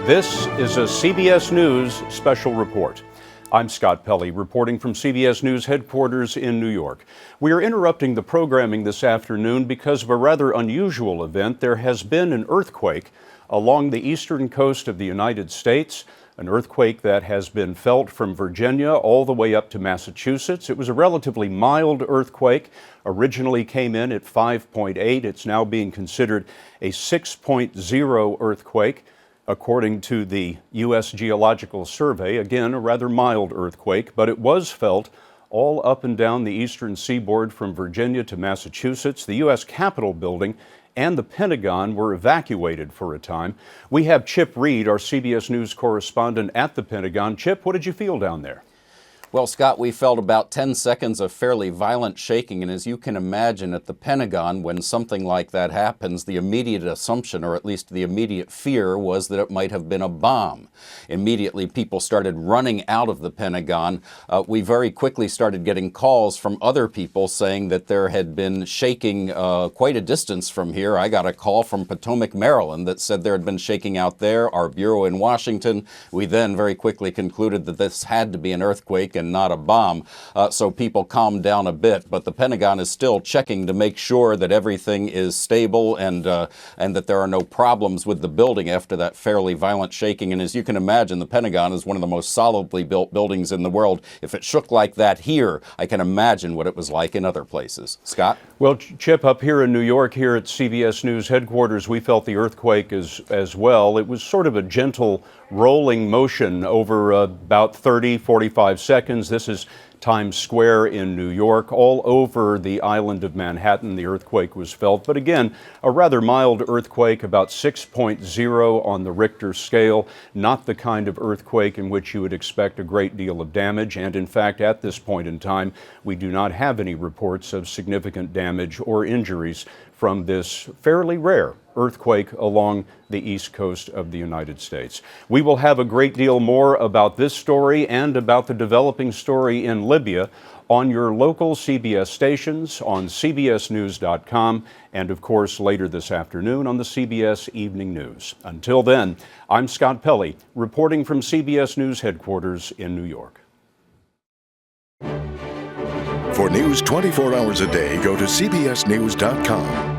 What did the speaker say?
This is a CBS News special report. I'm Scott Pelley, reporting from CBS News headquarters in New York. We are interrupting the programming this afternoon because of a rather unusual event. There has been an earthquake along the eastern coast of the United States, an earthquake that has been felt from Virginia all the way up to Massachusetts. It was a relatively mild earthquake, originally came in at 5.8. It's now being considered a 6.0 earthquake. According to the U.S. Geological Survey, again, a rather mild earthquake, but it was felt all up and down the eastern seaboard from Virginia to Massachusetts. The U.S. Capitol building and the Pentagon were evacuated for a time. We have Chip Reed, our CBS News correspondent at the Pentagon. Chip, what did you feel down there? Well, Scott, we felt about 10 seconds of fairly violent shaking, and as you can imagine at the Pentagon, when something like that happens, the immediate assumption, or at least the immediate fear, was that it might have been a bomb. Immediately, people started running out of the Pentagon. We very quickly started getting calls from other people saying that there had been shaking quite a distance from here. I got a call from Potomac, Maryland, that said there had been shaking out there. Our bureau in Washington, we then very quickly concluded that this had to be an earthquake and not a bomb, so people calmed down a bit. But the Pentagon is still checking to make sure that everything is stable and that there are no problems with the building after that fairly violent shaking. And as you can imagine, the Pentagon is one of the most solidly built buildings in the world. If it shook like that here, I can imagine what it was like in other places. Scott? Well, Chip, up here in New York, here at CBS News headquarters, we felt the earthquake as well. It was sort of a gentle rolling motion over about 30, 45 seconds. This is Times Square in New York. All over the island of Manhattan, the earthquake was felt. But again, a rather mild earthquake, about 6.0 on the Richter scale. Not the kind of earthquake in which you would expect a great deal of damage. And in fact, at this point in time, we do not have any reports of significant damage or injuries from this fairly rare earthquake along the east coast of the United States. We will have a great deal more about this story and about the developing story in Libya on your local CBS stations, on cbsnews.com, and of course later this afternoon on the CBS Evening News. Until then, I'm Scott Pelley, reporting from CBS News headquarters in New York. For news 24 hours a day, go to cbsnews.com.